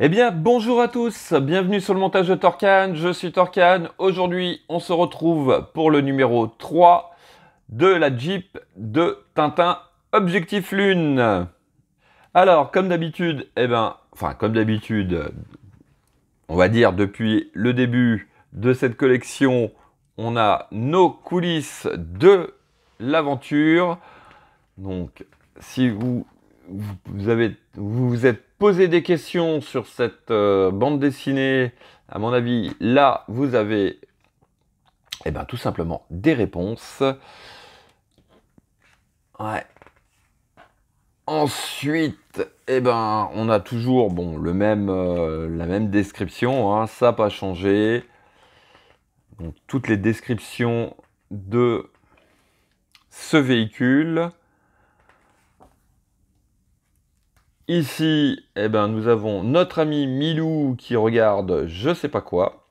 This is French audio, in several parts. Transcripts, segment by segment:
Eh bien, bonjour à tous, bienvenue sur le montage de Torcan, je suis Torcan. Aujourd'hui, on se retrouve pour le numéro 3 de la Jeep de Tintin Objectif Lune. Alors, comme d'habitude, comme d'habitude, on va dire depuis le début de cette collection, on a nos coulisses de l'aventure. Donc, si vous vous êtes posé des questions sur cette bande dessinée, à mon avis, là, vous avez tout simplement des réponses. Ouais. Ensuite, on a toujours la même description, hein, ça n'a pas changé. Donc, toutes les descriptions de ce véhicule. Ici, nous avons notre ami Milou qui regarde je sais pas quoi.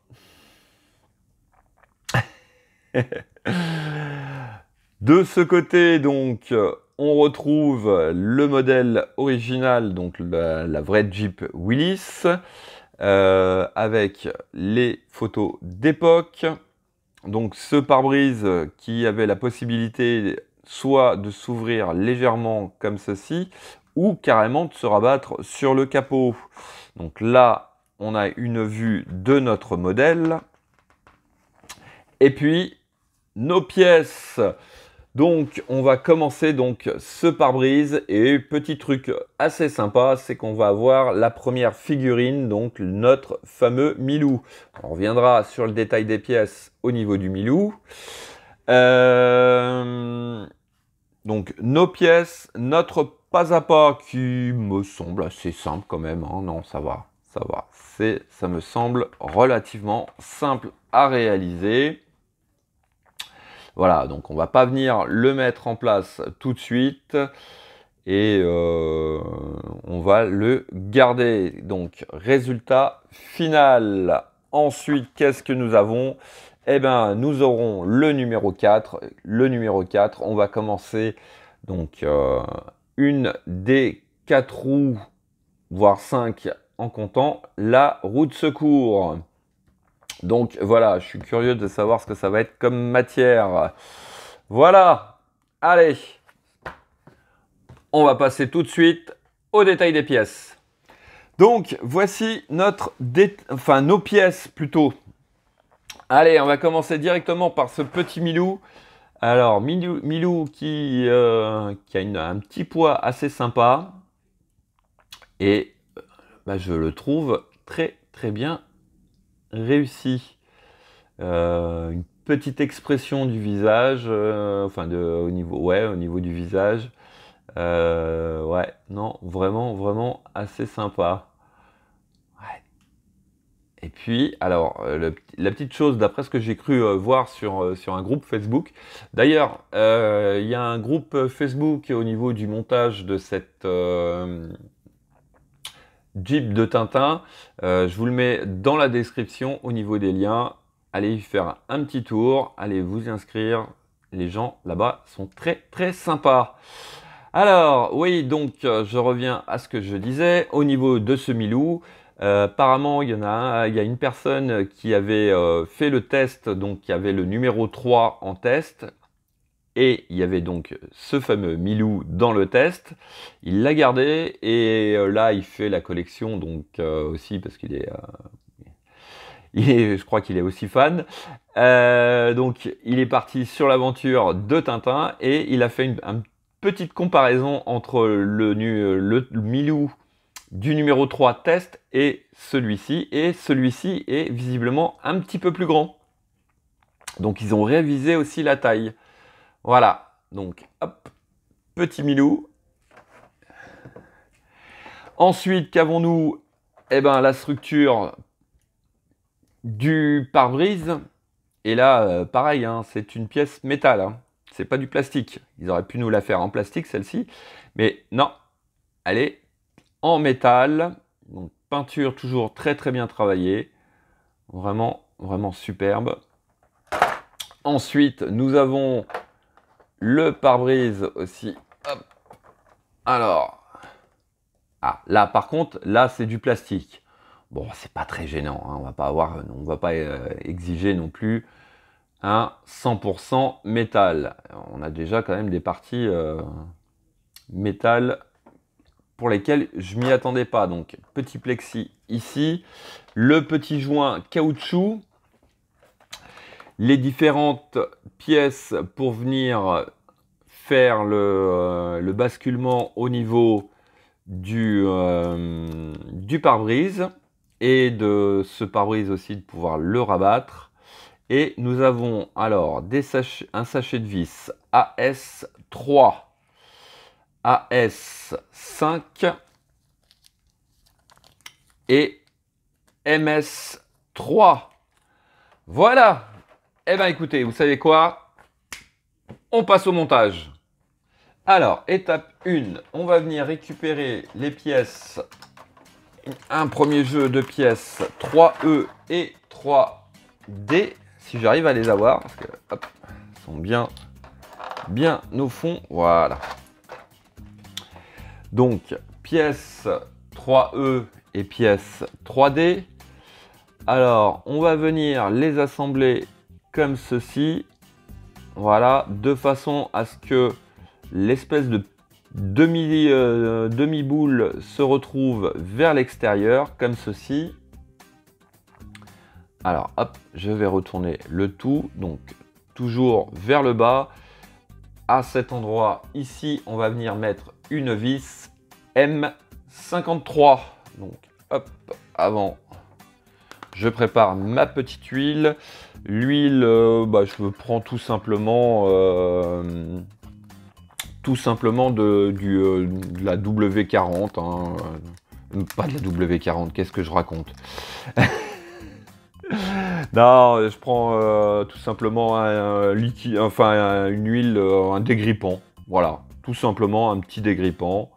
De ce côté, donc, on retrouve le modèle original, donc la vraie Jeep Willys, avec les photos d'époque. Donc, ce pare-brise qui avait la possibilité soit de s'ouvrir légèrement comme ceci, ou carrément de se rabattre sur le capot. Donc là, on a une vue de notre modèle. Et puis, nos pièces. Donc, on va commencer donc ce pare-brise. Et petit truc assez sympa, c'est qu'on va avoir la première figurine, donc notre fameux Milou. On reviendra sur le détail des pièces au niveau du Milou. Donc, nos pièces, notre pas à pas qui me semble assez simple quand même. Hein. Non, ça va, ça va. Ça me semble relativement simple à réaliser. Voilà, donc on va pas venir le mettre en place tout de suite. Et on va le garder. Donc, résultat final. Ensuite, qu'est-ce que nous avons? Nous aurons le numéro 4. Le numéro 4, on va commencer donc une des 4 roues, voire 5 en comptant la roue de secours. Donc voilà, je suis curieux de savoir ce que ça va être comme matière. Voilà, allez, on va passer tout de suite au détail des pièces. Donc voici nos pièces plutôt. Allez, on va commencer directement par ce petit Milou. Alors, Milou qui a un petit poids assez sympa. Et je le trouve très très bien réussi. Une petite expression du visage, au niveau du visage. Ouais, non, vraiment, vraiment assez sympa. Ouais. Et puis, alors, la petite chose, d'après ce que j'ai cru voir sur un groupe Facebook, d'ailleurs, il y a un groupe Facebook au niveau du montage de cette Jeep de Tintin. Je vous le mets dans la description au niveau des liens. Allez y faire un petit tour, allez vous inscrire. Les gens là-bas sont très très sympas. Alors, oui, donc je reviens à ce que je disais. Au niveau de ce Milou, apparemment, il y a une personne qui avait fait le test, donc qui avait le numéro 3 en test. Et il y avait donc ce fameux Milou dans le test. Il l'a gardé et là, il fait la collection donc aussi parce qu'il est, je crois qu'il est aussi fan. Donc, il est parti sur l'aventure de Tintin et il a fait une petite comparaison entre le Milou du numéro 3 test et celui-ci. Et celui-ci est visiblement un petit peu plus grand. Donc, ils ont révisé aussi la taille. Voilà, donc hop, petit Milou. Ensuite, qu'avons-nous? La structure du pare-brise. Et là, pareil, hein, c'est une pièce métal. Hein. C'est pas du plastique. Ils auraient pu nous la faire en plastique, celle-ci. Mais non, elle est en métal. Donc, peinture toujours très très bien travaillée. Vraiment, vraiment superbe. Ensuite, nous avons le pare-brise aussi. Hop. Alors, là par contre, là c'est du plastique. Bon, c'est pas très gênant, hein, on va pas exiger non plus un 100% métal. On a déjà quand même des parties métal pour lesquelles je m'y attendais pas. Donc petit plexi ici, le petit joint caoutchouc, les différentes pièces pour venir faire le basculement au niveau du pare-brise et de ce pare-brise aussi de pouvoir le rabattre. Et nous avons alors un sachet de vis AS3, AS5 et MS3. Voilà. Eh bien écoutez, vous savez quoi? On passe au montage. Alors, étape 1, on va venir récupérer les pièces. Un premier jeu de pièces 3E et 3D. Si j'arrive à les avoir, parce que hop, ils sont bien au fond. Voilà. Donc, pièces 3E et pièces 3D. Alors, on va venir les assembler comme ceci. Voilà, de façon à ce que l'espèce de demi-boule se retrouve vers l'extérieur, comme ceci. Alors, hop, je vais retourner le tout, donc toujours vers le bas. À cet endroit, ici, on va venir mettre une vis M53. Donc, hop, avant, je prépare ma petite huile. L'huile, je prends tout simplement de la W40. Hein. Pas de la W40, qu'est-ce que je raconte? Non, je prends tout simplement un liquide, enfin une huile, un dégrippant. Voilà, tout simplement un petit dégrippant.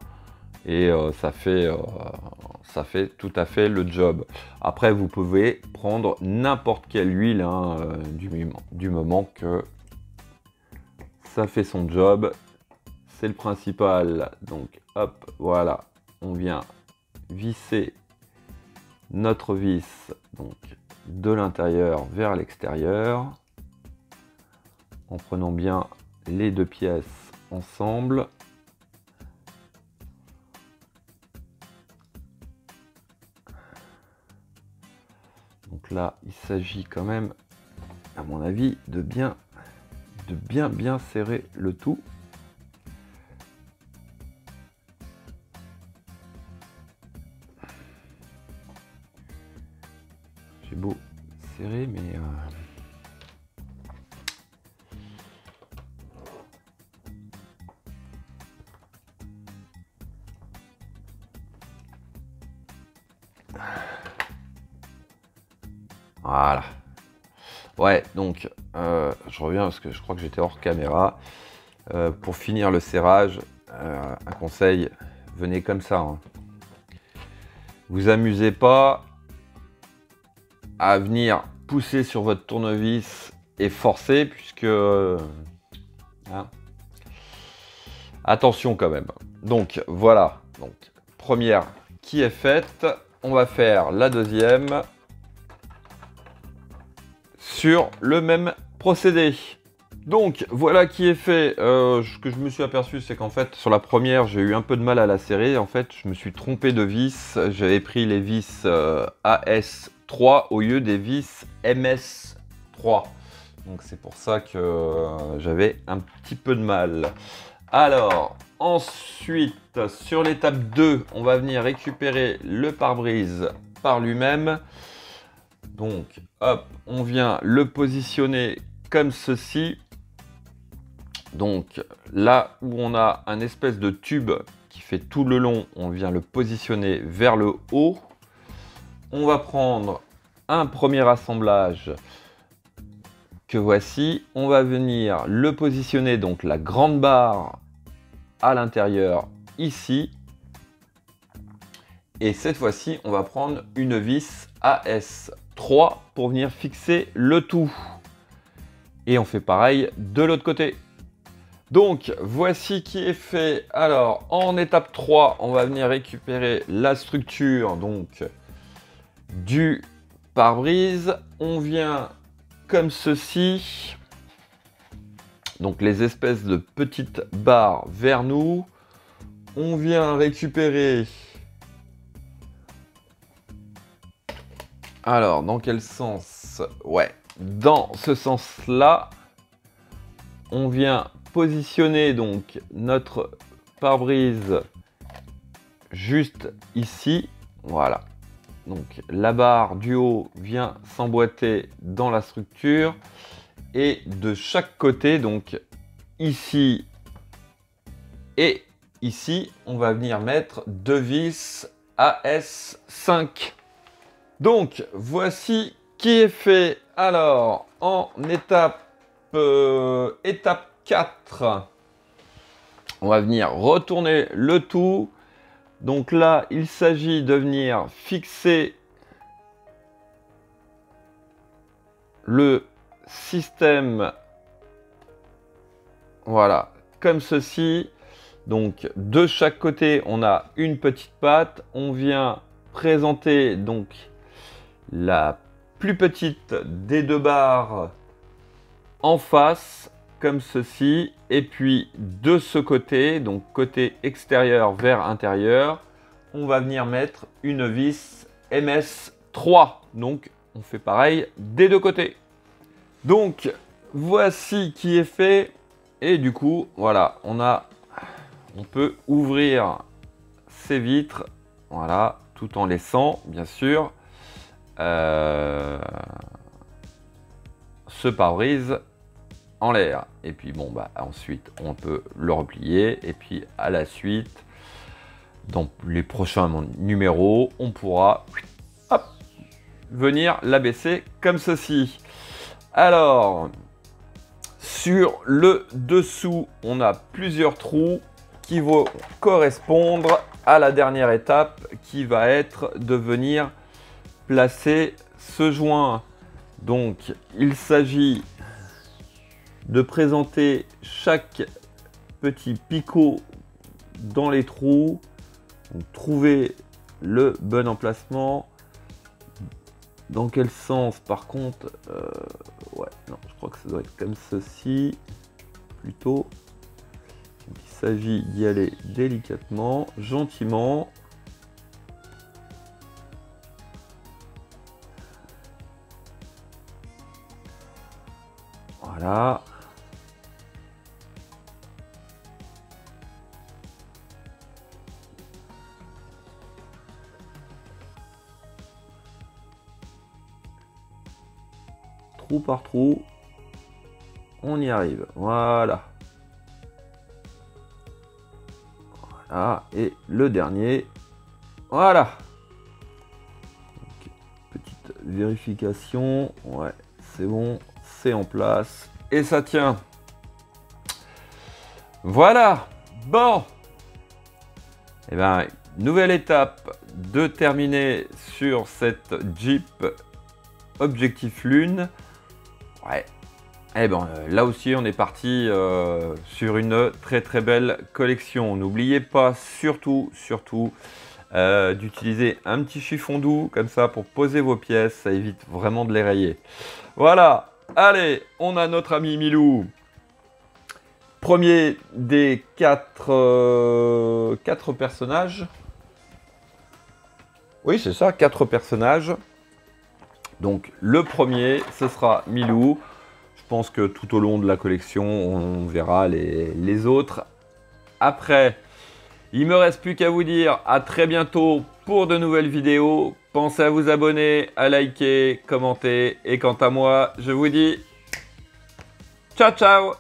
Et ça fait tout à fait le job. Après, vous pouvez prendre n'importe quelle huile, hein, du moment que ça fait son job. C'est le principal. Donc, hop, voilà. On vient visser notre vis donc, de l'intérieur vers l'extérieur. En prenant bien les deux pièces ensemble. Donc là, il s'agit quand même, à mon avis, de bien serrer le tout. J'ai beau serrer, mais voilà. Ouais, donc je reviens parce que je crois que j'étais hors caméra. Pour finir le serrage, un conseil, venez comme ça. Hein. Vous amusez pas à venir pousser sur votre tournevis et forcer, puisque hein, attention quand même. Donc voilà, donc première qui est faite. On va faire la deuxième sur le même procédé. Donc voilà qui est fait. Ce que je me suis aperçu, c'est qu'en fait sur la première j'ai eu un peu de mal à la serrer. En fait je me suis trompé de vis. J'avais pris les vis AS3 au lieu des vis MS3. Donc c'est pour ça que j'avais un petit peu de mal. Alors ensuite sur l'étape 2, on va venir récupérer le pare-brise par lui-même. Donc hop, on vient le positionner comme ceci. Donc là où on a un espèce de tube qui fait tout le long, on vient le positionner vers le haut. On va prendre un premier assemblage que voici. On va venir le positionner, donc la grande barre à l'intérieur ici. Et cette fois-ci, on va prendre une vis AS3 pour venir fixer le tout. Et on fait pareil de l'autre côté. Donc, voici qui est fait. Alors, en étape 3, on va venir récupérer la structure donc, du pare-brise. On vient comme ceci. Donc les espèces de petites barres vers nous. On vient récupérer. Alors, dans quel sens? Ouais, dans ce sens-là. On vient positionner donc notre pare-brise juste ici. Voilà. Donc la barre du haut vient s'emboîter dans la structure. Et de chaque côté, donc ici et ici, on va venir mettre deux vis AS5. Donc voici qui est fait. Alors en étape 4, on va venir retourner le tout. Donc là, il s'agit de venir fixer le système, voilà, comme ceci. Donc de chaque côté, on a une petite patte. On vient présenter donc la plus petite des deux barres en face, comme ceci. Et puis de ce côté, donc côté extérieur vers intérieur, on va venir mettre une vis MS3. Donc on fait pareil des deux côtés. Donc voici qui est fait. Et du coup, voilà, on peut ouvrir ces vitres, voilà, tout en laissant, bien sûr, ce pare-brise en l'air. Et puis bon, bah ensuite, on peut le replier. Et puis à la suite, dans les prochains numéros, on pourra hop, venir l'abaisser comme ceci. Alors, sur le dessous, on a plusieurs trous qui vont correspondre à la dernière étape qui va être de venir placer ce joint. Donc, il s'agit de présenter chaque petit picot dans les trous. Donc, trouver le bon emplacement. Dans quel sens par contre ouais, non, je crois que ça doit être comme ceci plutôt. Donc, il s'agit d'y aller délicatement, gentiment. Voilà. Trou par trou, on y arrive. Voilà. Voilà. Et le dernier. Voilà. Donc, petite vérification. Ouais, c'est bon. C'est en place. Et ça tient. Voilà. Bon. Et bien, nouvelle étape de terminer sur cette Jeep Objectif Lune. Ouais. Et ben là aussi on est parti sur une très très belle collection. N'oubliez pas surtout d'utiliser un petit chiffon doux comme ça pour poser vos pièces, ça évite vraiment de les rayer. Voilà, allez, on a notre ami Milou. Premier des quatre personnages. Oui, c'est ça, 4 personnages. Donc le premier, ce sera Milou. Je pense que tout au long de la collection, on verra les autres. Après, il me reste plus qu'à vous dire à très bientôt pour de nouvelles vidéos. Pensez à vous abonner, à liker, commenter. Et quant à moi, je vous dis ciao ciao!